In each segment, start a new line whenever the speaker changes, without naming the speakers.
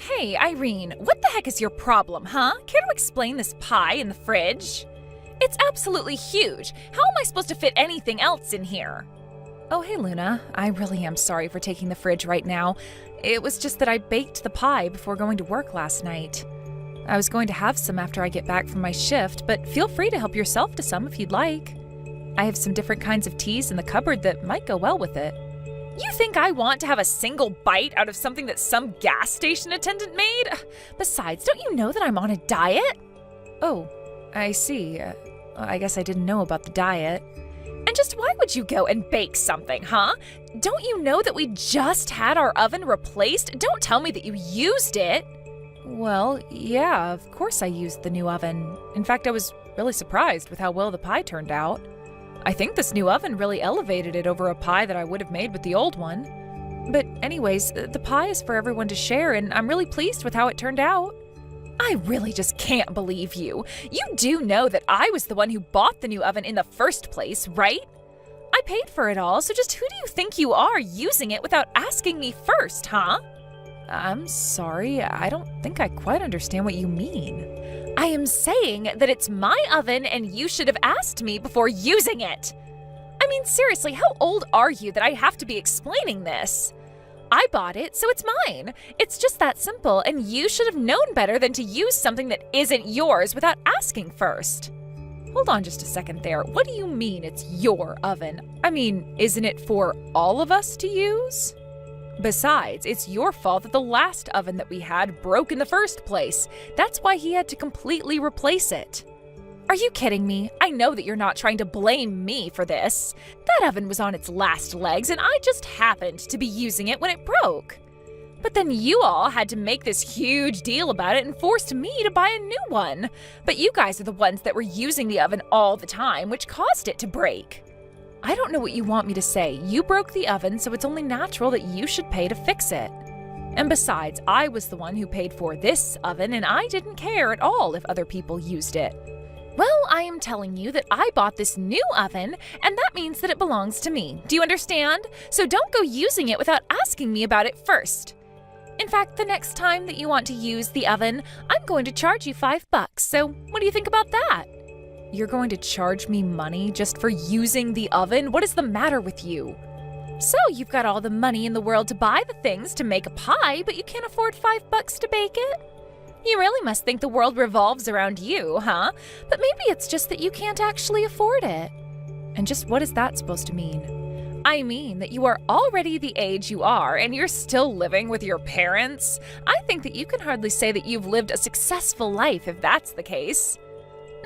Hey, Irene, what the heck is your problem, huh? Care to explain this pie in the fridge? It's absolutely huge. How am I supposed to fit anything else in here? Oh, hey, Luna. I really am sorry for taking the fridge right now. It was just that I baked the pie before going to work last night. I was going to have some after I get back from my shift, but feel free to help yourself to some if you'd like. I have some different kinds of teas in the cupboard that might go well with it. You think I want to have a single bite out of something that some gas station attendant made? Besides, don't you know that I'm on a diet? Oh, I see. I guess I didn't know about the diet. And just why would you go and bake something, huh? Don't you know that we just had our oven replaced? Don't tell me that you used it. Well, yeah, of course I used the new oven. In fact, I was really surprised with how well the pie turned out. I think this new oven really elevated it over a pie that I would have made with the old one. But anyways, the pie is for everyone to share, and I'm really pleased with how it turned out. I really just can't believe you. You do know that I was the one who bought the new oven in the first place, right? I paid for it all, so just who do you think you are using it without asking me first, huh? I'm sorry, I don't think I quite understand what you mean. I am saying that it's my oven and you should have asked me before using it. I mean, seriously, how old are you that I have to be explaining this? I bought it, so it's mine. It's just that simple, and you should have known better than to use something that isn't yours without asking first. Hold on just a second there. What do you mean it's your oven? I mean, isn't it for all of us to use? Besides, it's your fault that the last oven that we had broke in the first place. That's why he had to completely replace it. Are you kidding me? I know that you're not trying to blame me for this. That oven was on its last legs and I just happened to be using it when it broke. But then you all had to make this huge deal about it and forced me to buy a new one. But you guys are the ones that were using the oven all the time, which caused it to break. I don't know what you want me to say. You broke the oven, so it's only natural that you should pay to fix it. And besides, I was the one who paid for this oven, and I didn't care at all if other people used it. Well, I am telling you that I bought this new oven, and that means that it belongs to me. Do you understand? So don't go using it without asking me about it first. In fact, the next time that you want to use the oven, I'm going to charge you $5. So what do you think about that? You're going to charge me money just for using the oven? What is the matter with you? So you've got all the money in the world to buy the things to make a pie, but you can't afford $5 to bake it? You really must think the world revolves around you, huh? But maybe it's just that you can't actually afford it. And just what is that supposed to mean? I mean that you are already the age you are and you're still living with your parents. I think that you can hardly say that you've lived a successful life if that's the case.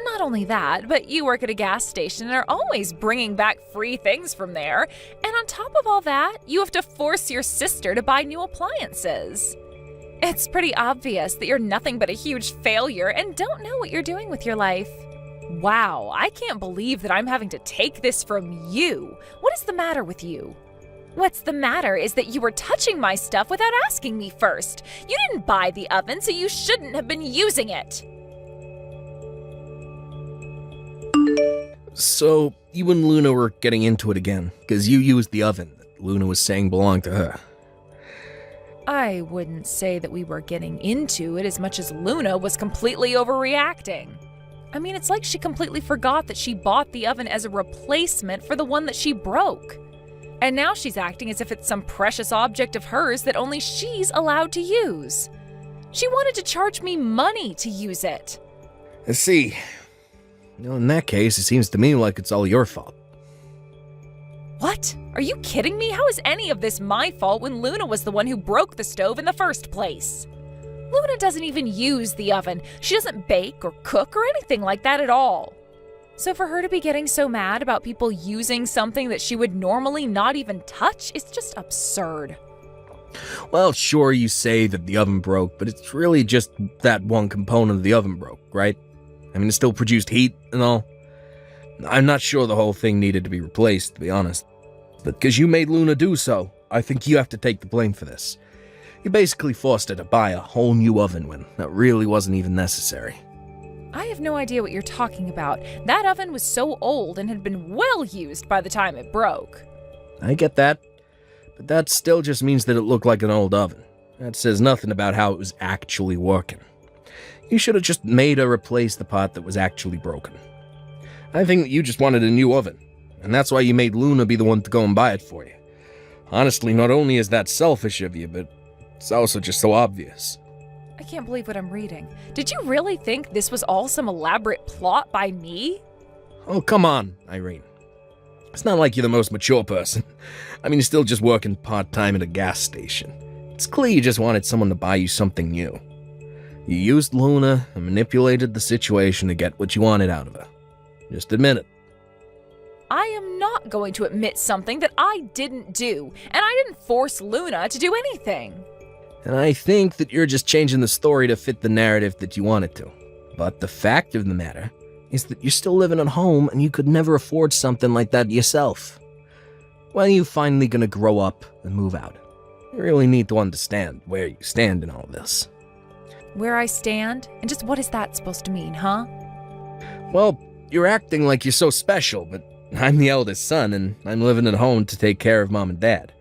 Not only that, but you work at a gas station and are always bringing back free things from there. And on top of all that, you have to force your sister to buy new appliances. It's pretty obvious that you're nothing but a huge failure and don't know what you're doing with your life. Wow, I can't believe that I'm having to take this from you. What is the matter with you? What's the matter is that you were touching my stuff without asking me first. You didn't buy the oven, so you shouldn't have been using it.
So, you and Luna were getting into it again, because you used the oven that Luna was saying belonged to her.
I wouldn't say that we were getting into it as much as Luna was completely overreacting. I mean, it's like she completely forgot that she bought the oven as a replacement for the one that she broke. And now she's acting as if it's some precious object of hers that only she's allowed to use. She wanted to charge me money to use it.
I see. Well, in that case, it seems to me like it's all your fault.
What? Are you kidding me? How is any of this my fault when Luna was the one who broke the stove in the first place? Luna doesn't even use the oven. She doesn't bake or cook or anything like that at all. So for her to be getting so mad about people using something that she would normally not even touch is just absurd.
Well, sure, you say that the oven broke, but it's really just that one component of the oven broke, right? I mean, it still produced heat and all. I'm not sure the whole thing needed to be replaced, to be honest. But because you made Luna do so, I think you have to take the blame for this. You basically forced her to buy a whole new oven when that really wasn't even necessary.
I have no idea what you're talking about. That oven was so old and had been well used by the time it broke.
I get that, but that still just means that it looked like an old oven. That says nothing about how it was actually working. You should have just made her replace the part that was actually broken. I think that you just wanted a new oven, and that's why you made Luna be the one to go and buy it for you. Honestly, not only is that selfish of you, but it's also just so obvious.
I can't believe what I'm reading. Did you really think this was all some elaborate plot by me?
Oh, come on, Irene. It's not like you're the most mature person. I mean, you're still just working part-time at a gas station. It's clear you just wanted someone to buy you something new. You used Luna and manipulated the situation to get what you wanted out of her. Just admit it.
I am not going to admit something that I didn't do, and I didn't force Luna to do anything.
And I think that you're just changing the story to fit the narrative that you want it to. But the fact of the matter is that you're still living at home and you could never afford something like that yourself. When are you finally gonna grow up and move out? You really need to understand where you stand in all this.
Where I stand? And just what is that supposed to mean, huh?
Well, you're acting like you're so special, but I'm the eldest son and I'm living at home to take care of Mom and Dad.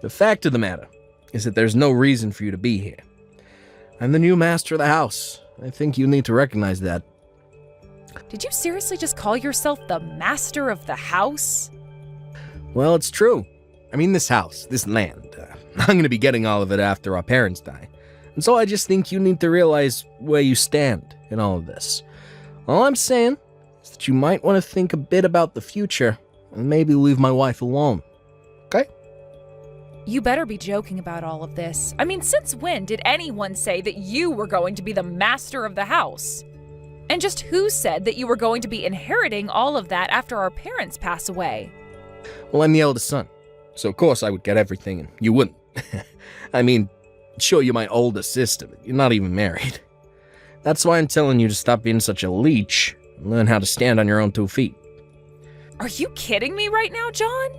The fact of the matter is that there's no reason for you to be here. I'm the new master of the house. I think you need to recognize that.
Did you seriously just call yourself the master of the house?
Well, it's true. I mean, this house, this land, I'm going to be getting all of it after our parents die. And so I just think you need to realize where you stand in all of this. All I'm saying is that you might want to think a bit about the future and maybe leave my wife alone. Okay?
You better be joking about all of this. I mean, since when did anyone say that you were going to be the master of the house? And just who said that you were going to be inheriting all of that after our parents pass away?
Well, I'm the eldest son, so of course I would get everything and you wouldn't. I mean, sure, you're my older sister, but you're not even married. That's why I'm telling you to stop being such a leech and learn how to stand on your own 2 feet.
Are you kidding me right now, John?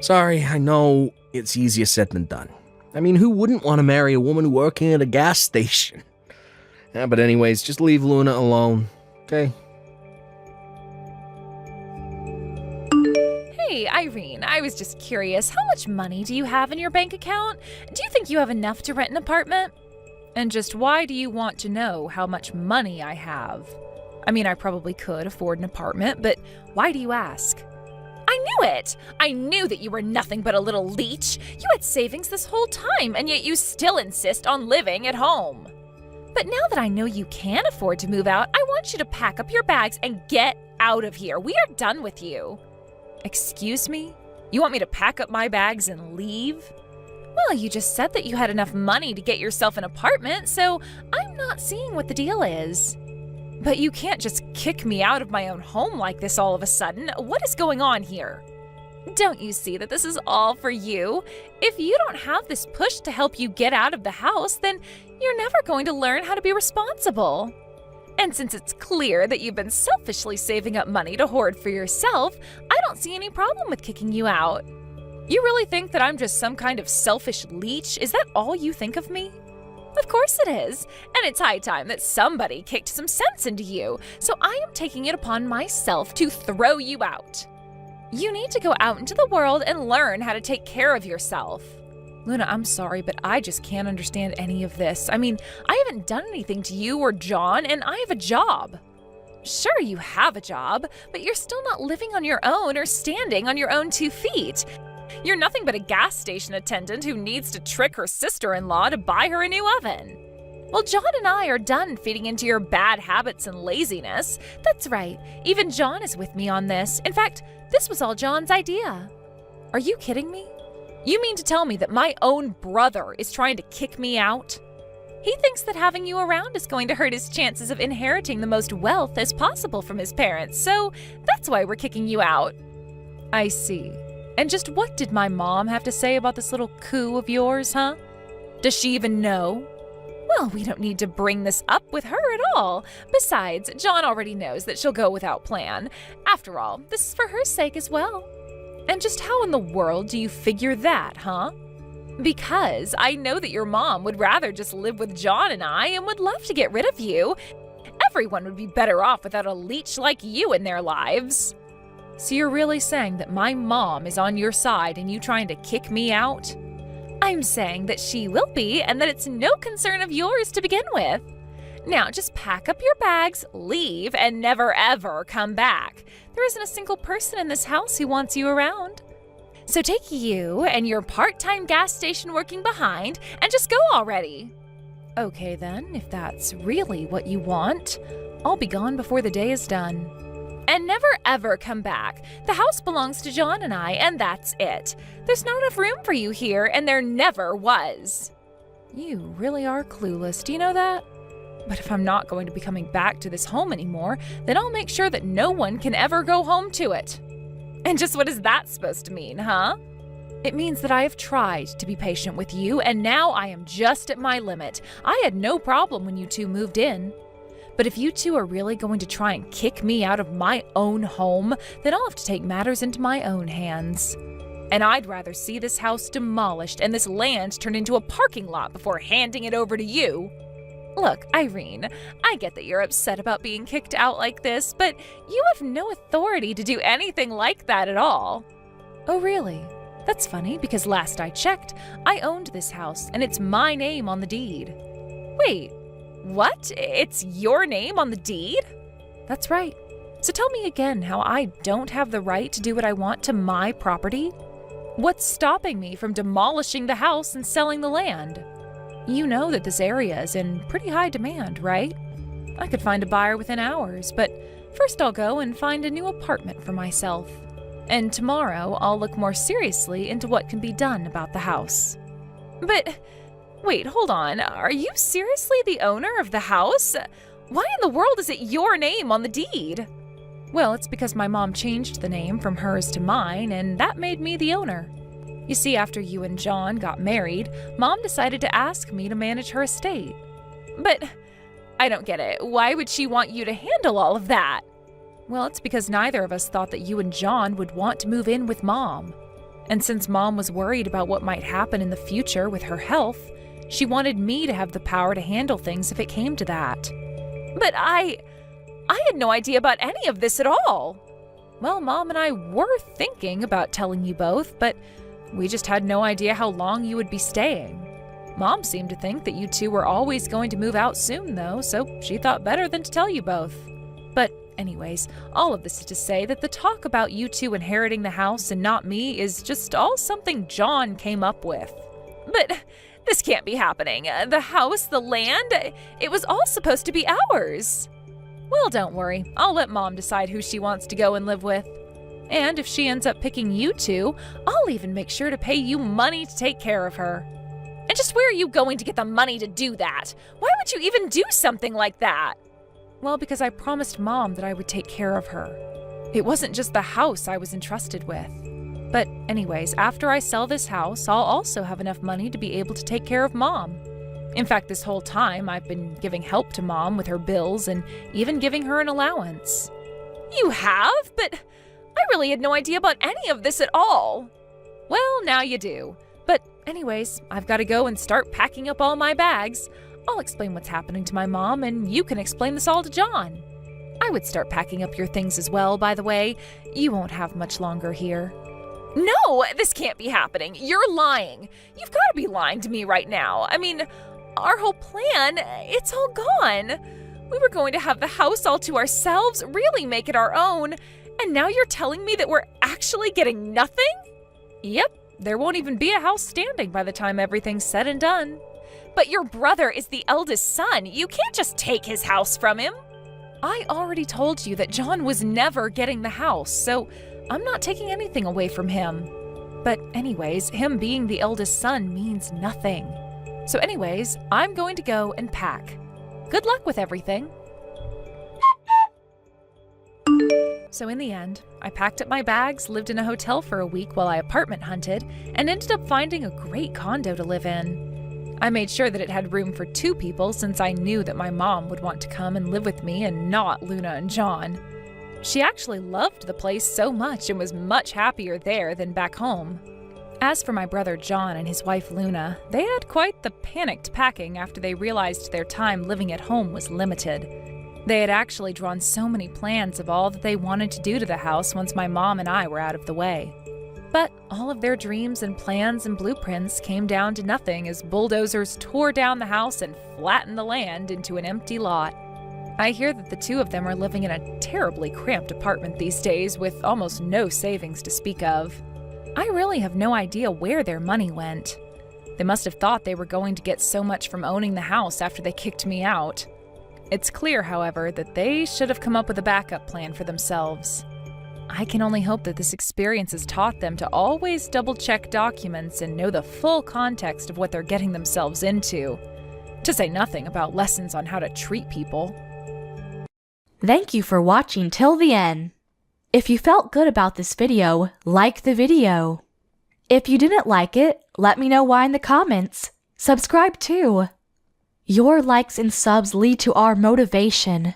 Sorry, I know it's easier said than done. I mean, who wouldn't want to marry a woman working at a gas station? Yeah, but anyways, just leave Luna alone, okay?
Hey, Irene, I was just curious. How much money do you have in your bank account? Do you think you have enough to rent an apartment? And just why do you want to know how much money I have? I mean, I probably could afford an apartment, but why do you ask? I knew it! I knew that you were nothing but a little leech. You had savings this whole time, and yet you still insist on living at home. But now that I know you can afford to move out, I want you to pack up your bags and get out of here. We are done with you. Excuse me? You want me to pack up my bags and leave? Well, you just said that you had enough money to get yourself an apartment, so I'm not seeing what the deal is. But you can't just kick me out of my own home like this all of a sudden. What is going on here? Don't you see that this is all for you? If you don't have this push to help you get out of the house, then you're never going to learn how to be responsible. And since it's clear that you've been selfishly saving up money to hoard for yourself, I don't see any problem with kicking you out. You really think that I'm just some kind of selfish leech? Is that all you think of me? Of course it is, and it's high time that somebody kicked some sense into you, so I am taking it upon myself to throw you out. You need to go out into the world and learn how to take care of yourself. Luna, I'm sorry, but I just can't understand any of this. I mean, I haven't done anything to you or John, and I have a job. Sure, you have a job, but you're still not living on your own or standing on your own 2 feet. You're nothing but a gas station attendant who needs to trick her sister-in-law to buy her a new oven. Well, John and I are done feeding into your bad habits and laziness. That's right, even John is with me on this. In fact, this was all John's idea. Are you kidding me? You mean to tell me that my own brother is trying to kick me out? He thinks that having you around is going to hurt his chances of inheriting the most wealth as possible from his parents, so that's why we're kicking you out. I see. And just what did my mom have to say about this little coup of yours, huh? Does she even know? Well, we don't need to bring this up with her at all. Besides, John already knows that she'll go without plan. After all, this is for her sake as well. And just how in the world do you figure that, huh? Because I know that your mom would rather just live with John and I and would love to get rid of you. Everyone would be better off without a leech like you in their lives. So you're really saying that my mom is on your side and you trying to kick me out? I'm saying that she will be and that it's no concern of yours to begin with. Now, just pack up your bags, leave, and never ever come back. There isn't a single person in this house who wants you around. So take you and your part-time gas station working behind and just go already. Okay then, if that's really what you want, I'll be gone before the day is done. And never ever come back. The house belongs to John and I, and that's it. There's not enough room for you here, and there never was. You really are clueless, do you know that? But if I'm not going to be coming back to this home anymore, then I'll make sure that no one can ever go home to it. And just what is that supposed to mean, huh? It means that I have tried to be patient with you, and now I am just at my limit. I had no problem when you two moved in. But if you two are really going to try and kick me out of my own home, then I'll have to take matters into my own hands. And I'd rather see this house demolished and this land turned into a parking lot before handing it over to you. Look, Irene, I get that you're upset about being kicked out like this, but you have no authority to do anything like that at all. Oh, really? That's funny, because last I checked, I owned this house, and it's my name on the deed. Wait, what? It's your name on the deed? That's right. So tell me again how I don't have the right to do what I want to my property? What's stopping me from demolishing the house and selling the land? You know that this area is in pretty high demand, right? I could find a buyer within hours, but first I'll go and find a new apartment for myself. And tomorrow I'll look more seriously into what can be done about the house. But wait, hold on. Are you seriously the owner of the house? Why in the world is it your name on the deed? Well, it's because my mom changed the name from hers to mine, and that made me the owner. You see, after you and John got married, Mom decided to ask me to manage her estate. But I don't get it. Why would she want you to handle all of that? Well, it's because neither of us thought that you and John would want to move in with Mom. And since Mom was worried about what might happen in the future with her health, she wanted me to have the power to handle things if it came to that. But I had no idea about any of this at all. Well, Mom and I were thinking about telling you both, but we just had no idea how long you would be staying. Mom seemed to think that you two were always going to move out soon, though, so she thought better than to tell you both. But anyways, all of this is to say that the talk about you two inheriting the house and not me is just all something John came up with. But this can't be happening. The house, the land, it was all supposed to be ours. Well, don't worry. I'll let Mom decide who she wants to go and live with. And if she ends up picking you two, I'll even make sure to pay you money to take care of her. And just where are you going to get the money to do that? Why would you even do something like that? Well, because I promised Mom that I would take care of her. It wasn't just the house I was entrusted with. But anyways, after I sell this house, I'll also have enough money to be able to take care of Mom. In fact, this whole time, I've been giving help to Mom with her bills and even giving her an allowance. You have? But I really had no idea about any of this at all. Well, now you do. But anyways, I've got to go and start packing up all my bags. I'll explain what's happening to my mom, and you can explain this all to John. I would start packing up your things as well, by the way. You won't have much longer here. No, this can't be happening. You're lying. You've got to be lying to me right now. I mean, our whole plan, it's all gone. We were going to have the house all to ourselves, really make it our own. And now you're telling me that we're actually getting nothing? Yep, there won't even be a house standing by the time everything's said and done. But your brother is the eldest son. You can't just take his house from him. I already told you that John was never getting the house, so I'm not taking anything away from him. But anyways, him being the eldest son means nothing. So anyways, I'm going to go and pack. Good luck with everything. So in the end, I packed up my bags, lived in a hotel for a week while I apartment hunted, and ended up finding a great condo to live in. I made sure that it had room for 2 people since I knew that my mom would want to come and live with me and not Luna and John. She actually loved the place so much and was much happier there than back home. As for my brother John and his wife Luna, they had quite the panicked packing after they realized their time living at home was limited. They had actually drawn so many plans of all that they wanted to do to the house once my mom and I were out of the way. But all of their dreams and plans and blueprints came down to nothing as bulldozers tore down the house and flattened the land into an empty lot. I hear that the two of them are living in a terribly cramped apartment these days with almost no savings to speak of. I really have no idea where their money went. They must have thought they were going to get so much from owning the house after they kicked me out. It's clear, however, that they should have come up with a backup plan for themselves. I can only hope that this experience has taught them to always double-check documents and know the full context of what they're getting themselves into, to say nothing about lessons on how to treat people.
Thank you for watching till the end. If you felt good about this video, like the video. If you didn't like it, let me know why in the comments. Subscribe too. Your likes and subs lead to our motivation.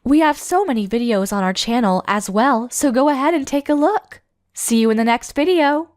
We have so many videos on our channel as well, so go ahead and take a look. See you in the next video.